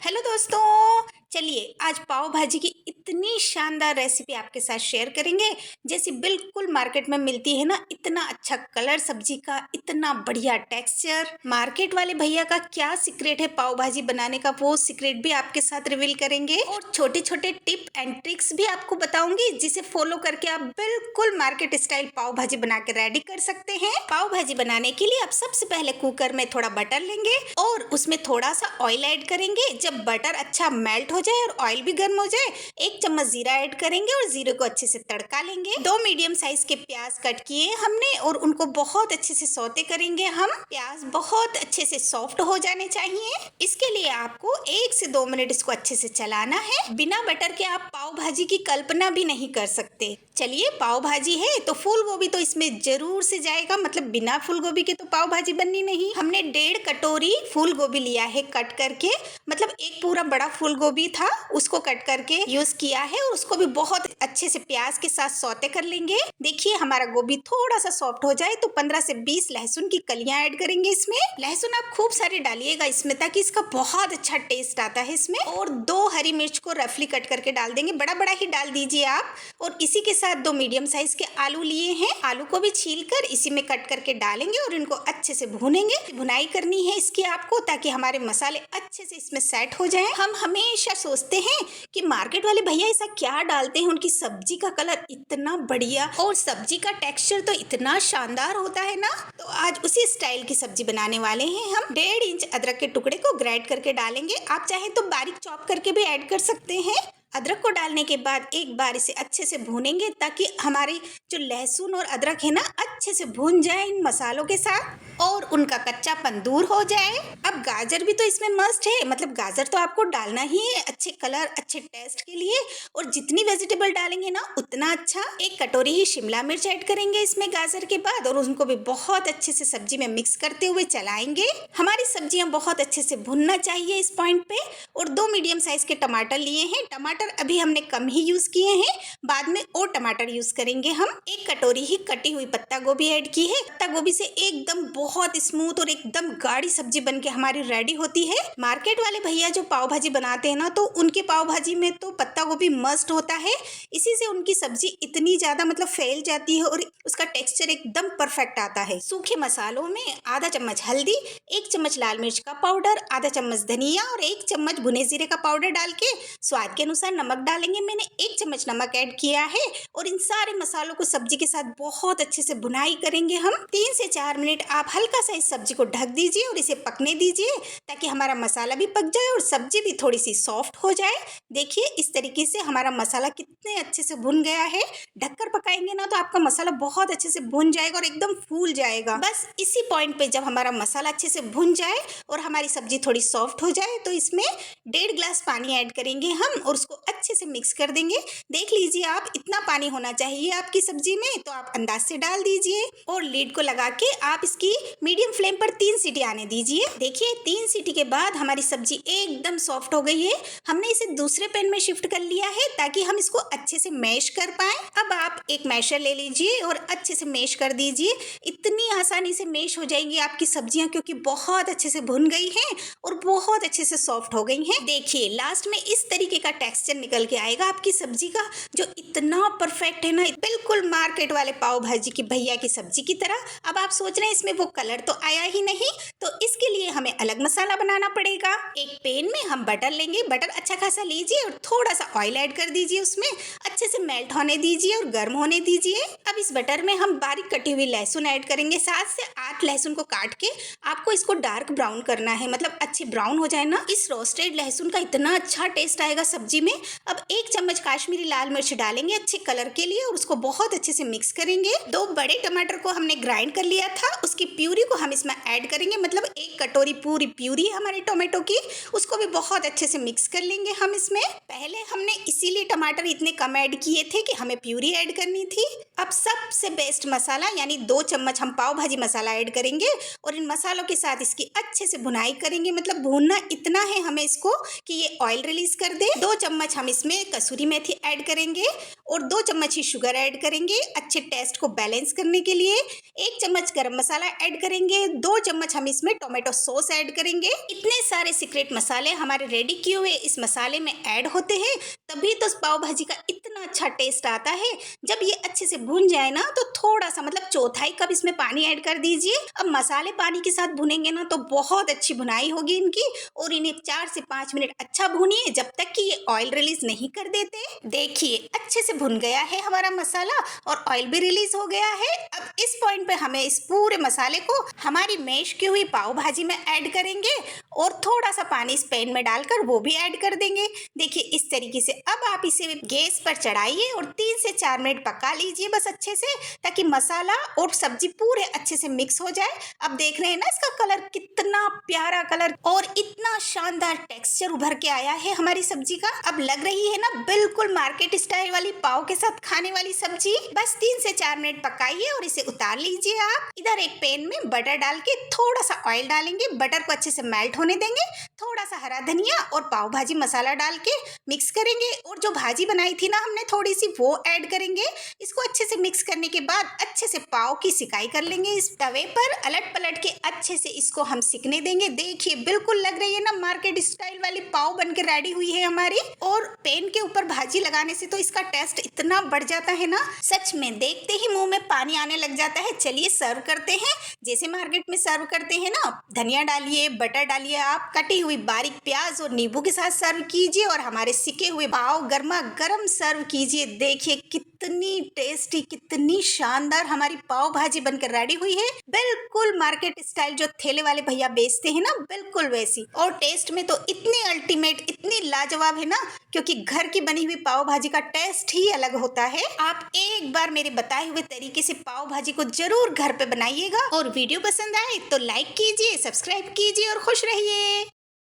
Hello दोस्तों। चलिए आज पाव भाजी की इतनी शानदार रेसिपी आपके साथ शेयर करेंगे जैसी बिल्कुल मार्केट में मिलती है ना। इतना अच्छा कलर सब्जी का, इतना बढ़िया टेक्सचर। मार्केट वाले भैया का क्या सीक्रेट है पाव भाजी बनाने का, वो सीक्रेट भी आपके साथ रिवील करेंगे और छोटे छोटे टिप एंड ट्रिक्स भी आपको बताऊंगी जिसे फॉलो करके आप बिल्कुल मार्केट स्टाइल पाव भाजी बना के रेडी कर सकते हैं। पाव भाजी बनाने के लिए आप सबसे पहले कुकर में थोड़ा बटर लेंगे और उसमें थोड़ा सा ऑयल ऐड करेंगे। जब बटर अच्छा मेल्ट हो जाए और ऑयल भी गर्म हो जाए, 1 चम्मच जीरा ऐड करेंगे और जीरे को अच्छे से तड़का लेंगे। 2 मीडियम साइज के प्याज कट किए हमने और उनको बहुत अच्छे से सौते करेंगे हम। प्याज बहुत अच्छे से सॉफ्ट हो जाने चाहिए। इसके लिए आपको 1 से 2 मिनट इसको अच्छे से चलाना है। बिना बटर के आप पाव भाजी की कल्पना भी नहीं कर सकते। चलिए, पाव भाजी है तो फूल गोभी तो इसमें जरूर से जाएगा, मतलब बिना फूल गोभी के तो पाव भाजी बननी नहीं। हमने 1.5 कटोरी फूल गोभी लिया है कट करके, मतलब एक पूरा बड़ा फूल गोभी था उसको कट करके यूज किया है और उसको भी बहुत अच्छे से प्याज के साथ सौते कर लेंगे। देखिए हमारा गोभी थोड़ा सा सॉफ्ट हो जाए तो 15 से 20 लहसुन की कलियां ऐड करेंगे इसमें। लहसुन आप खूब सारे डालिएगा इसमें ताकि इसका बहुत अच्छा टेस्ट आता है इसमें। और 2 हरी मिर्च को रफली कट करके डाल देंगे, बड़ा बड़ा ही डाल दीजिए आप। और इसी के साथ 2 मीडियम साइज के आलू लिए हैं, आलू को भी छील कर इसी में कट करके डालेंगे और इनको अच्छे से भूनेंगे। भुनाई करनी है इसकी आपको ताकि हमारे मसाले अच्छे से इसमें सेट हो जाएं। हम हमेशा सोचते हैं कि मार्केट वाले भैया ऐसा क्या डालते हैं, उनकी सब्जी का कलर इतना बढ़िया और सब्जी का टेक्सचर तो इतना शानदार होता है ना। तो आज उसी स्टाइल की सब्जी बनाने वाले हैं हम। 1.5 इंच अदरक के टुकड़े को ग्राइंड करके डालेंगे, आप चाहे तो बारीक चॉप करके भी ऐड कर सकते हैं। अदरक को डालने के बाद एक बार इसे अच्छे से भूनेंगे ताकि हमारी जो लहसुन और अदरक है ना अच्छे से भून जाए इन मसालों के साथ और उनका कच्चापन दूर हो जाए। अब गाजर भी तो इसमें मस्ट है, मतलब गाजर तो आपको डालना ही है अच्छे कलर अच्छे टेस्ट के लिए। और जितनी वेजिटेबल डालेंगे ना उतना अच्छा। 1 कटोरी ही शिमला मिर्च ऐड करेंगे इसमें गाजर के बाद और उनको भी बहुत अच्छे से सब्जी में मिक्स करते हुए चलाएंगे। हमारी सब्जियां बहुत अच्छे से भुनना चाहिए इस पॉइंट पे। और 2 मीडियम साइज के टमाटर लिए हैं, टमाटर अभी हमने कम ही यूज किए हैं, बाद में और टमाटर यूज करेंगे हम। 1 कटोरी ही कटी हुई पत्ता गोभी ऐड की है। पत्ता गोभी से एकदम बहुत स्मूथ और एकदम गाढ़ी सब्जी बनके हमारी रेडी होती है। मार्केट वाले भैया जो पाव भाजी बनाते हैं ना तो उनके पाव भाजी में तो पत्ता गोभी मस्ट होता है। इसी से उनकी सब्जी इतनी ज्यादा मतलब फैल जाती है और उसका टेक्सचर एकदम परफेक्ट आता है। सूखे मसालों में आधा चम्मच हल्दी, 1 चम्मच लाल मिर्च का पाउडर, आधा चम्मच धनिया और 1 चम्मच भुने जीरे का पाउडर डाल के स्वाद के अनुसार नमक डालेंगे। मैंने 1 चम्मच नमक ऐड किया है और इन सारे मसालों को सब्जी के साथ बहुत अच्छे से भुनाई करेंगे हम। 3 से 4 मिनट आप हल्का सा इस सब्जी को ढक दीजिए और इसे पकने दीजिए ताकि हमारा मसाला भी पक जाए और सब्जी भी थोड़ी सी सॉफ्ट हो जाए। देखिए इस तरीके से हमारा मसाला कितने अच्छे से भुन गया है। ढककर पकाएंगे ना तो आपका मसाला बहुत अच्छे से भुन जाएगा और एकदम फूल जाएगा। बस इसी पॉइंट पे जब हमारा मसाला अच्छे से भुन जाए और हमारी सब्जी थोड़ी सॉफ्ट हो जाए तो इसमें 1.5 ग्लास पानी ऐड करेंगे हम और उसको अच्छे से मिक्स कर देंगे। देख लीजिए आप इतना पानी होना चाहिए आपकी सब्जी में, तो आप अंदाज से डाल दीजिए और लीड को लगा के आप इसकी मीडियम फ्लेम पर 3 सीटी आने दीजिए। देखिए 3 सीटी के बाद हमारी सब्जी एकदम सॉफ्ट हो गई है। हमने इसे दूसरे पैन में शिफ्ट कर लिया है ताकि हम इसको अच्छे से मैश कर पाए। अब आप एक मैशर ले लीजिए और अच्छे से मैश कर दीजिए। इतनी आसानी से मैश हो जाएंगी आपकी सब्जियां क्योंकि बहुत अच्छे से भुन गई हैं और बहुत अच्छे से सॉफ्ट हो गई हैं। देखिए लास्ट में इस तरीके का टेक्सचर निकल के आएगा आपकी सब्जी का, जो इतना परफेक्ट है ना, बिल्कुल मार्केट वाले पाव भाजी की भैया की सब्जी की तरह। अब आप सोच रहे हैं इसमें वो कलर तो आया ही नहीं, तो इसके लिए हमें अलग मसाला बनाना पड़ेगा। एक पैन में हम बटर लेंगे, बटर अच्छा खासा लीजिए और थोड़ा सा ऑयल ऐड कर दीजिए, उसमें अच्छे से मेल्ट होने दीजिए और गर्म होने दीजिए। अब इस बटर में हम बारीक कटी हुई लहसुन ऐड करेंगे, 7 से 8 लहसुन को काट के आपको इसको डार्क ब्राउन करना है, मतलब अच्छे ब्राउन हो जाए ना। इस रोस्टेड लहसुन का इतना अच्छा टेस्ट आएगा सब्जी में। अब 1 चम्मच काश्मीरी लाल मिर्च डालेंगे अच्छे कलर के लिए और उसको बहुत अच्छे से मिक्स करेंगे। 2 बड़े टमाटर को हमने ग्राइंड कर लिया था, उसकी प्यूरी को हम इसमें ऐड करेंगे, मतलब 1 कटोरी पूरी प्यूरी हमारे टोमेटो की, उसको भी बहुत अच्छे से मिक्स कर लेंगे हम इसमें। पहले हमने इसीलिए टमाटर इतने कम ऐड ऐड किए थे कि हमें प्यूरी ऐड करनी थी। अब सबसे बेस्ट मसाला यानी 2 चम्मच हम पाव भाजी मसाला ऐड करेंगे और इन मसालों के साथ इसकी अच्छे से भुनाई करेंगे। मतलब भूनना इतना है हमें इसको कि ये ऑयल रिलीज कर दे। 2 चम्मच हम इसमें कसूरी मेथी ऐड करेंगे और 2 चम्मच ही शुगर ऐड करेंगे अच्छे टेस्ट को बैलेंस करने के लिए। 1 चम्मच गरम मसाला ऐड करेंगे। 2 चम्मच हम इसमें टोमेटो सॉस ऐड करेंगे। इतने सारे सीक्रेट मसाले हमारे रेडी किए हुए इस मसाले में ऐड होते हैं, तभी तो पाव भाजी का इतना अच्छा टेस्ट आता है। जब ये अच्छे से भून जाए ना तो थोड़ा सा मतलब चौथाई कप इसमें पानी ऐड कर दीजिए। अब मसाले पानी के साथ भुनेंगे ना तो बहुत अच्छी भुनाई होगी इनकी और इन्हें 4 से 5 मिनट अच्छा भूनिए जब तक कि ये ऑयल रिलीज नहीं कर देते। देखिए अच्छे से भुन गया है हमारा मसाला और ऑयल भी रिलीज हो गया है। अब इस पॉइंट पे हमें इस पूरे मसाले को हमारी मैश की हुई पाव भाजी में ऐड करेंगे और थोड़ा सा पानी इस पैन में डालकर वो भी ऐड कर देंगे। देखिए इस तरीके से अब आप इसे गैस पर चढ़ाइए और 3 से 4 मिनट पका लीजिए बस अच्छे से, ताकि मसाला और सब्जी पूरे अच्छे से मिक्स हो जाए। अब देख रहे हैं ना इसका कलर कितना प्यारा कलर और इतना शानदार टेक्सचर उभर के आया है हमारी सब्जी का। अब लग रही है ना बिल्कुल मार्केट स्टाइल वाली पाव के साथ खाने वाली सब्जी। बस 3 से 4 मिनट पकाइए और इसे उतार लीजिए आप। इधर एक पैन में बटर डाल के थोड़ा सा ऑयल डालेंगे, बटर को अच्छे से मेल्ट होने देंगे। थोड़ा सा हरा धनिया और पाव भाजी मसाला डाल के मिक्स करेंगे और जो भाजी बनाई थी ना हमने थोड़ी सी वो ऐड करेंगे। इसको अच्छे से मिक्स करने के बाद अच्छे से पाव की सिकाई कर लेंगे। इस तवे पर अलट पलट के अच्छे से इसको हम सिकने देंगे। देखिए बिल्कुल लग रही है ना मार्केट स्टाइल वाली पाव बन के रेडी हुई है हमारी। और पैन के ऊपर भाजी लगाने से तो इसका टेस्ट इतना बढ़ जाता है ना, सच में देखते ही मुंह में पानी आने लग जाता है। चलिए सर्व करते हैं जैसे मार्केट में सर्व करते हैं ना। धनिया डालिए, बटर डालिए, आप कटी हुई बारीक प्याज और नींबू के साथ सर्व कीजिए और हमारे सिके हुए पाव गर्मा गर्म सर्व कीजिए। देखिए कितनी टेस्टी, कितनी शानदार हमारी पाव भाजी बनकर रेडी हुई है। बिल्कुल मार्केट स्टाइल जो ठेले वाले भैया बेचते हैं ना, बिल्कुल वैसी। और टेस्ट में तो इतनी अल्टीमेट, इतनी लाजवाब है ना, क्योंकि घर की बनी हुई पाव भाजी का टेस्ट ही अलग होता है। आप एक बार मेरे बताए हुए तरीके से पाव भाजी को जरूर घर पे बनाइएगा और वीडियो पसंद आए तो लाइक कीजिए, सब्सक्राइब कीजिए और खुश रहिए।